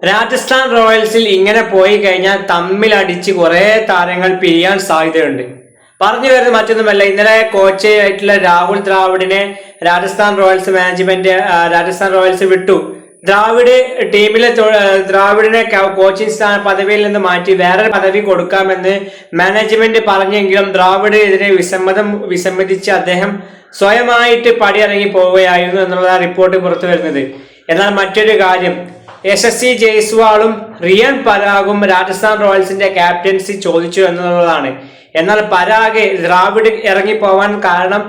രാജസ്ഥാൻ റോയൽസിൽ ഇങ്ങനെ പോയി കഴിഞ്ഞാൽ തമ്മിലടിച്ച് കുറെ താരങ്ങൾ പിരിയാൻ സാധ്യതയുണ്ട്. പറഞ്ഞു വരുന്നത് മറ്റൊന്നുമല്ല, ഇന്നലെ കോച്ച് ആയിട്ടുള്ള രാഹുൽ ദ്രാവിഡിനെ രാജസ്ഥാൻ റോയൽസ് വിട്ടു. ദ്രാവിഡിനെ കോച്ചിങ് പദവിയിൽ നിന്ന് മാറ്റി വേറെ പദവി കൊടുക്കാമെന്ന് മാനേജ്മെന്റ് പറഞ്ഞെങ്കിലും ദ്രാവിഡ് ഇതിനെ വിസമ്മതിച്ച് അദ്ദേഹം സ്വയമായിട്ട് പടിയിറങ്ങി പോവുകയായിരുന്നു എന്നുള്ള റിപ്പോർട്ട് പുറത്തു വരുന്നത്. എന്നാൽ മറ്റൊരു കാര്യം, യശസ്വി ജയ്സ്വാളും റിയാൻ പരാഗും രാജസ്ഥാൻ റോയൽസിന്റെ ക്യാപ്റ്റൻസി ചോദിച്ചു എന്നുള്ളതാണ്. എന്നാൽ ദ്രാവിഡ് ഇറങ്ങി പോവാൻ കാരണം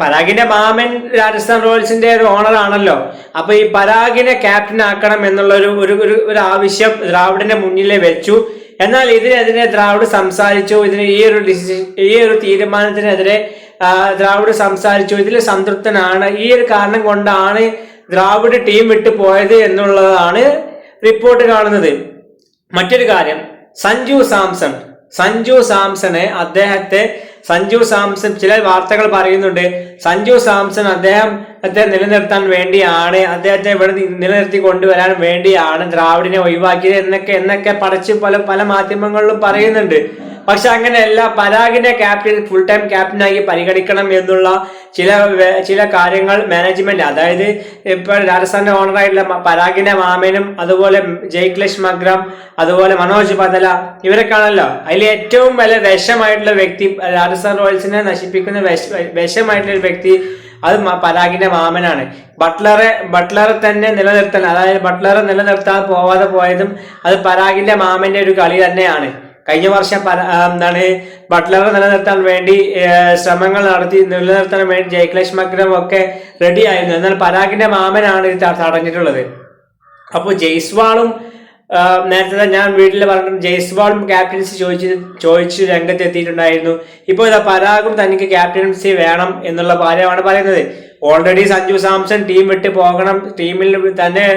പരാഗിന്റെ മാമൻ രാജസ്ഥാൻ റോയൽസിന്റെ ഒരു ഓണർ ആണല്ലോ. അപ്പൊ ഈ പരാഗിനെ ക്യാപ്റ്റൻ ആക്കണം എന്നുള്ള ഒരു ആവശ്യം ദ്രാവിഡിന്റെ മുന്നിലെ വെച്ചു. എന്നാൽ ഇതിനെതിരെ ദ്രാവിഡ് സംസാരിച്ചു. ഈ ഒരു തീരുമാനത്തിനെതിരെ ദ്രാവിഡ് സംസാരിച്ചു. ഇതിൽ സംതൃപ്തനാണ്. ഈ ഒരു കാരണം കൊണ്ടാണ് ദ്രാവിഡ് ടീം വിട്ടു പോയത് എന്നുള്ളതാണ് റിപ്പോർട്ട് കാണുന്നത്. മറ്റൊരു കാര്യം, സഞ്ജു സാംസൺ ചില വാർത്തകൾ പറയുന്നുണ്ട്. സഞ്ജു സാംസൺ അദ്ദേഹത്തെ നിലനിർത്താൻ വേണ്ടിയാണ്, അദ്ദേഹത്തെ ഇവിടെ നിലനിർത്തി കൊണ്ടുവരാൻ വേണ്ടിയാണ് ദ്രാവിഡിനെ ഒഴിവാക്കിയത് എന്നൊക്കെ പല മാധ്യമങ്ങളിലും പറയുന്നുണ്ട്. പക്ഷെ അങ്ങനെയല്ല, പരാഗിനെ ഫുൾ ടൈം ക്യാപ്റ്റനായി പരിഗണിക്കണം എന്നുള്ള ചില കാര്യങ്ങൾ മാനേജ്മെന്റ്, അതായത് ഇപ്പൊ രാജസ്ഥാന്റെ ഓണറായിട്ടുള്ള പരാഗിന്റെ മാമനും അതുപോലെ ജയ്ക്ലേഷ് മഗ്രം അതുപോലെ മനോജ് പതല ഇവരൊക്കെയാണല്ലോ അതിൽ ഏറ്റവും വലിയ വിഷമായിട്ടുള്ള വ്യക്തി, രാജസ്ഥാൻ റോയൽസിനെ നശിപ്പിക്കുന്ന വിഷമായിട്ടുള്ള ഒരു വ്യക്തി അത് പരാഗിന്റെ മാമനാണ്. ബട്ട്ലറെ തന്നെ നിലനിർത്താൻ, അതായത് ബട്ട്ലറെ നിലനിർത്താൻ പോവാതെ പോയതും അത് പരാഗിന്റെ മാമന്റെ ഒരു കളി തന്നെയാണ്. കഴിഞ്ഞ വർഷം ബട്ട്ലറെ നിലനിർത്താൻ വേണ്ടി ശ്രമങ്ങൾ നിലനിർത്താൻ വേണ്ടി ജയ്ക്ലേഷ് മഗ്രം ഒക്കെ റെഡി ആയിരുന്നു. എന്നാൽ പരാഗിന്റെ മാമനാണ് ഇത് തടഞ്ഞിട്ടുള്ളത്. അപ്പോൾ ജയ്സ്വാളും നേരത്തെ ഞാൻ വീട്ടിൽ പറഞ്ഞു, ജയ്സ്വാളും ക്യാപ്റ്റൻസി ചോദിച്ച് രംഗത്തെത്തിയിട്ടുണ്ടായിരുന്നു. ഇപ്പോൾ ഇതാ പരാഗും തനിക്ക് ക്യാപ്റ്റൻസി വേണം എന്നുള്ള കാര്യമാണ് പറയുന്നത്. ഓൾറെഡി സഞ്ജു സാംസൺ ടീം വിട്ട് പോകണം, ടീമിൽ തന്നെ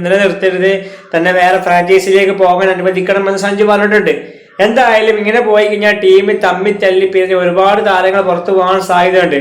നിലനിർത്തരുത്, തന്നെ വേറെ ഫ്രാഞ്ചൈസിയിലേക്ക് പോകാൻ അനുവദിക്കണം എന്ന് സഞ്ജു പറഞ്ഞിട്ടുണ്ട്. എന്തായാലും ഇങ്ങനെ പോയി കഴിഞ്ഞാൽ ടീം തമ്മിൽ തല്ലി പിരിഞ്ഞ് ഒരുപാട് താരങ്ങൾ പുറത്തു പോകാൻ സാധ്യതയുണ്ട്.